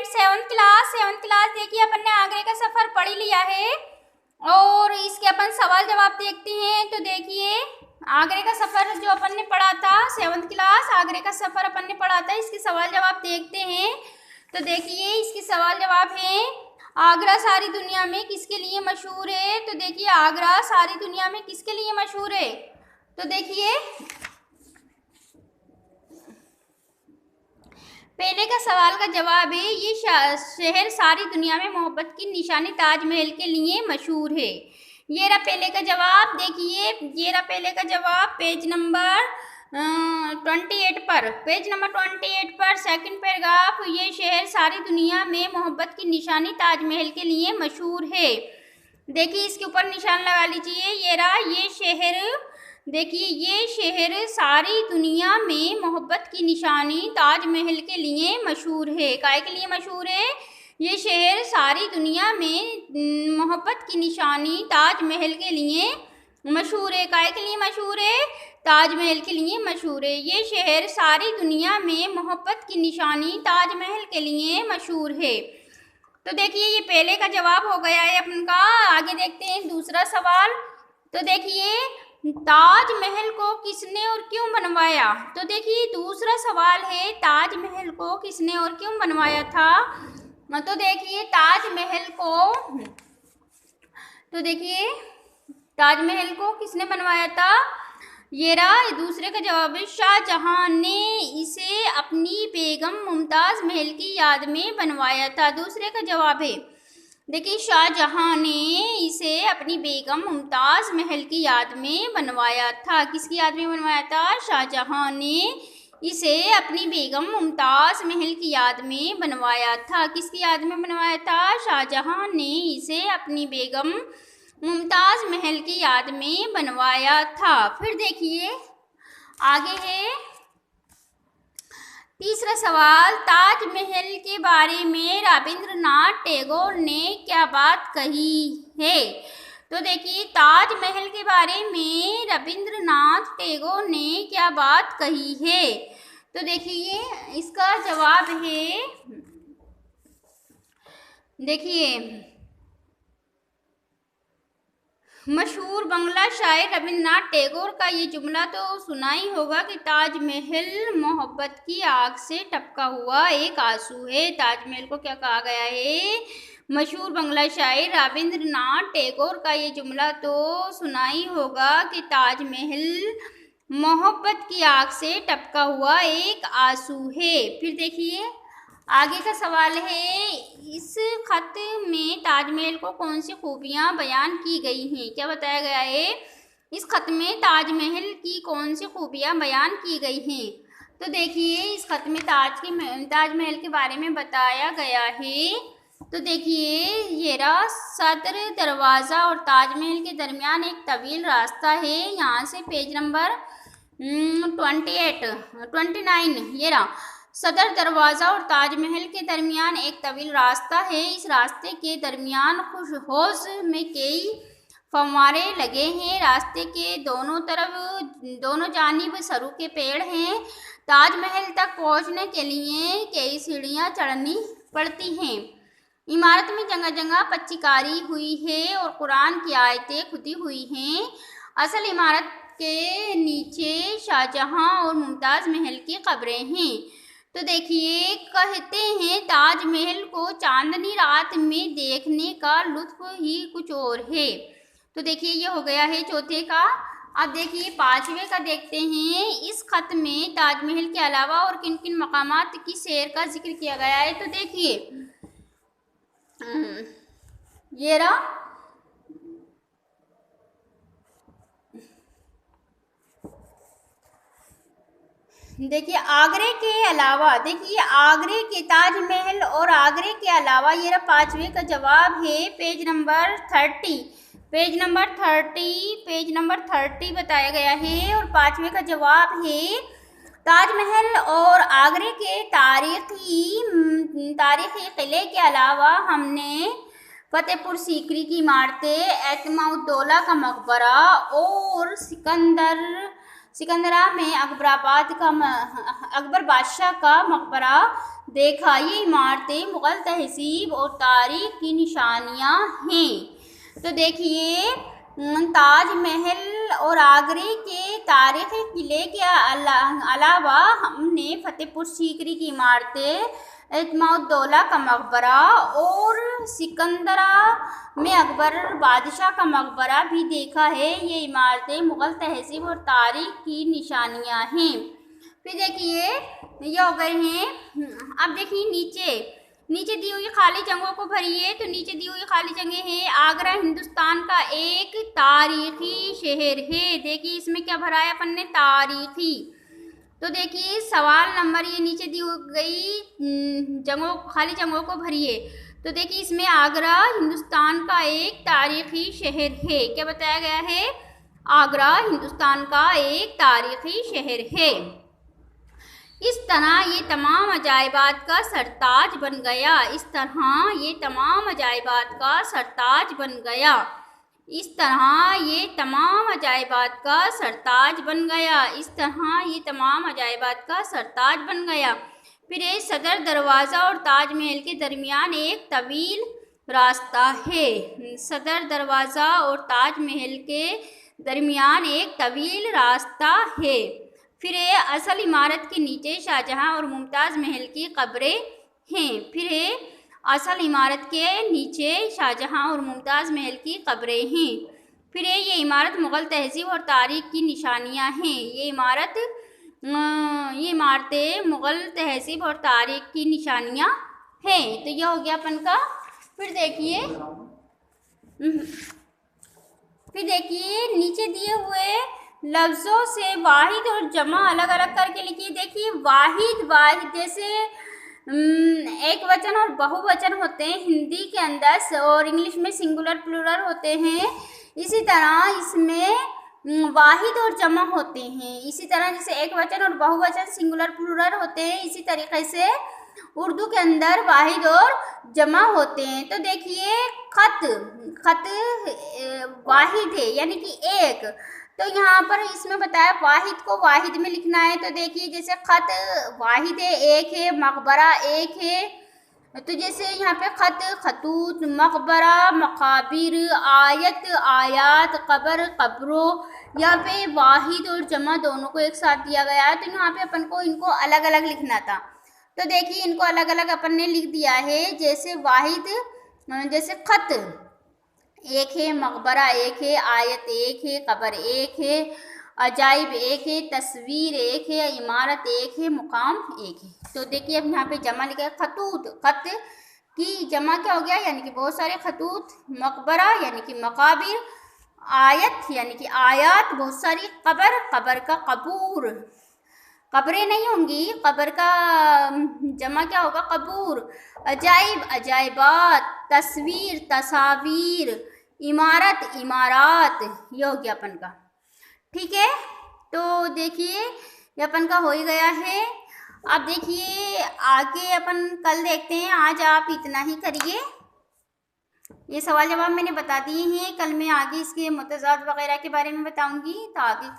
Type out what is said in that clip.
Seventh class देखिए अपन ने आगरे का सफर पढ़ लिया है और इसके अपन सवाल जवाब देखते हैं। तो देखिए आगरे का सफर जो अपन ने पढ़ा था, सेवन्थ क्लास आगरे का सफर अपन ने पढ़ा था, इसके सवाल जवाब देखते हैं। तो देखिए इसके सवाल जवाब है, आगरा सारी दुनिया में किसके लिए मशहूर है। तो देखिए आगरा सारी दुनिया में किसके लिए मशहूर है। तो देखिए पहले का सवाल का जवाब है, ये शहर सारी दुनिया में मोहब्बत की निशानी ताजमहल के लिए मशहूर है। ये रहा पहले का जवाब। देखिए ये रहा पहले का जवाब पेज नंबर 28 पर, पेज नंबर 28 पर सेकंड पैराग्राफ, ये शहर सारी दुनिया में मोहब्बत की निशानी ताजमहल के लिए मशहूर है। देखिए इसके ऊपर निशान लगा लीजिए। ये रहा ये शहर, देखिए ये शहर सारी दुनिया में मोहब्बत की निशानी ताजमहल के लिए मशहूर है। काय के लिए मशहूर है। ये शहर सारी दुनिया में मोहब्बत की निशानी ताजमहल के लिए मशहूर है। काय के लिए मशहूर है। ताजमहल के लिए मशहूर है। ये शहर सारी दुनिया में मोहब्बत की निशानी ताजमहल के लिए मशहूर है। तो देखिए ये पहले का जवाब हो गया है अपन का। आगे देखते हैं दूसरा सवाल। तो देखिए ताजमहल को किसने और क्यों बनवाया। तो देखिए दूसरा सवाल है, ताजमहल को किसने और क्यों बनवाया था। तो देखिए ताजमहल को किसने बनवाया था। ये रहा दूसरे का जवाब है, शाहजहां ने इसे अपनी बेगम मुमताज महल की याद में बनवाया था। दूसरे का जवाब है, देखिए शाहजहां ने इसे अपनी बेगम मुमताज महल की याद में बनवाया था। किसकी याद में बनवाया था। शाहजहां ने इसे अपनी बेगम मुमताज महल की याद में बनवाया था। किसकी याद में बनवाया था। शाहजहां ने इसे अपनी बेगम मुमताज महल की याद में बनवाया था। फिर देखिए आगे है तीसरा सवाल, ताजमहल के बारे में रविंद्रनाथ टैगोर ने क्या बात कही है। तो देखिए ताजमहल के बारे में रविंद्रनाथ टैगोर ने क्या बात कही है। तो देखिए इसका जवाब है, देखिए मशहूर बंगला शायर रविंद्रनाथ टैगोर का ये जुमला तो सुना ही होगा कि ताजमहल मोहब्बत की आग से टपका हुआ एक आंसू है। ताजमहल को क्या कहा गया है। मशहूर बंगला शायर रविंद्रनाथ टैगोर का ये जुमला तो सुना ही होगा कि ताजमहल मोहब्बत की आग से टपका हुआ एक आंसू है। फिर देखिए आगे का सवाल है, इस खत में ताजमहल को कौन सी खूबियां बयान की गई हैं। क्या बताया गया है। इस खत में ताजमहल की कौन सी खूबियां बयान की गई हैं। तो देखिए इस खत में ताजमहल के बारे में बताया गया है। तो देखिए ये रहा सदर दरवाज़ा और ताजमहल के दरमियान एक तवील रास्ता है। यहाँ से पेज नंबर 29 ये रहा सदर दरवाज़ा और ताजमहल के दरमियान एक तवील रास्ता है। इस रास्ते के दरमियान खुश हौज में कई फव्वारे लगे हैं। रास्ते के दोनों जानिब सरू के पेड़ हैं। ताजमहल तक पहुंचने के लिए कई सीढ़ियां चढ़नी पड़ती हैं। इमारत में जगह जगह पच्चीकारी हुई है और कुरान की आयतें खुदी हुई हैं। असल इमारत के नीचे शाहजहां और मुमताज़ महल की कब्रें हैं। तो देखिए कहते हैं ताजमहल को चांदनी रात में देखने का लुत्फ ही कुछ और है। तो देखिए ये हो गया है चौथे का। अब देखिए पांचवे का देखते हैं। इस खत में ताजमहल के अलावा और किन किन मकामात की सैर का जिक्र किया गया है। तो देखिए ये रहा देखिए आगरे के अलावा, देखिए आगरे के ताजमहल और आगरे के अलावा, ये रहा पांचवे का जवाब है पेज नंबर 30 बताया गया है। और पांचवे का जवाब है ताजमहल और आगरे के तारीखी किले के अलावा हमने फतेहपुर सीकरी की इमारतें, एतमाउद्दौला का मकबरा और सिकंदरा में अकबर बादशाह का मकबरा देखा। ये इमारतें मुग़ल तहज़ीब और तारीख़ की निशानियाँ हैं। तो देखिए ताजमहल और आगरे के तारीख़ी किले के अलावा हमने फतेहपुर सीकरी की इमारतें, एतमाउद्दौला का मकबरा और सिकंदरा में अकबर बादशाह का मकबरा भी देखा है। ये इमारतें मुग़ल तहज़ीब और तारीख़ की निशानियाँ हैं। फिर देखिए ये हो गए हैं। अब देखिए नीचे दी हुई खाली जगहों को भरिए। तो नीचे दी हुई खाली जगह है, आगरा हिंदुस्तान का एक तारीख़ी शहर है। देखिए इसमें क्या भरा है अपन ने, तारीख़ी। तो देखिए सवाल नंबर ये नीचे दी गई खाली जगहों को भरिए। तो देखिए इसमें आगरा हिंदुस्तान का एक तारीख़ी शहर है। क्या बताया गया है, आगरा हिंदुस्तान का एक तारीख़ी शहर है। इस तरह ये तमाम अजायबात का सरताज बन गया। इस तरह ये तमाम अजायबात का सरताज बन गया। इस तरह ये तमाम अजायबात का सरताज बन गया। इस तरह ये तमाम अजायबात का सरताज बन गया। फिर ये सदर दरवाज़ा और ताजमहल के दरमियान एक तवील रास्ता है। सदर दरवाज़ा और ताजमहल के दरमियान एक तवील रास्ता है। फिर ये असल इमारत के नीचे शाहजहां और मुमताज़ महल की कब्रें हैं। फिर ये असल इमारत के नीचे शाहजहां और मुमताज़ महल की कब्रें हैं। फिर ये इमारत मुग़ल तहज़ीब और तारीख़ की निशानियां हैं। ये इमारतें मुग़ल तहज़ीब और तारीख़ की निशानियां हैं। तो ये हो गया अपन का। फिर देखिए नीचे दिए हुए लफ्ज़ों से वाहिद और जमा अलग अलग करके लिखिए। देखिए वाहिद जैसे एक वचन और बहुवचन होते हैं हिंदी के अंदर, और इंग्लिश में सिंगुलर प्लूरल होते हैं। इसी तरह इसमें वाहिद और जमा होते हैं। इसी तरह जैसे एक वचन और बहुवचन सिंगुलर प्लूरल होते हैं, इसी तरीके से उर्दू के अंदर वाहिद और जमा होते हैं। तो देखिए खत वाहिद है यानी कि एक। तो यहाँ पर इसमें बताया वाहिद को वाहिद में लिखना है। तो देखिए जैसे खत वाहिद है, एक है, मकबरा एक है। तो जैसे यहाँ पे खत खतूत, मकबरा मकाबिर, आयत आयात, कब्र कब्रों, यहाँ पे वाहिद और जमा दोनों को एक साथ दिया गया है। तो यहाँ पे अपन को इनको अलग अलग लिखना था। तो देखिए इनको अलग अलग अपन ने लिख दिया है। जैसे वाहिद जैसे खत एक है, मकबरा एक है, आयत एक है, कब्र एक है, अजाइब एक है, तस्वीर एक है, इमारत एक है, मुकाम एक है। तो देखिए अब यहाँ पे जमा लिखा है खतूत। खत की जमा क्या हो गया, यानी कि बहुत सारे खतूत। मकबरा यानी कि मकाबिर, आयत यानी कि आयात बहुत सारी, कब्र का कबूर, कब्रें नहीं होंगी, कब्र का जमा क्या होगा, कबूर। अजाइब अजाइबात, तस्वीर तस्वीर, इमारत इमारात। ये हो गया अपन का। ठीक है, तो देखिए ये अपन का हो ही गया है। अब देखिए आगे अपन कल देखते हैं। आज आप इतना ही करिए। ये सवाल जवाब मैंने बता दिए हैं। कल मैं आगे इसके मुतज़ाद वगैरह के बारे में बताऊंगी। तो आगे कल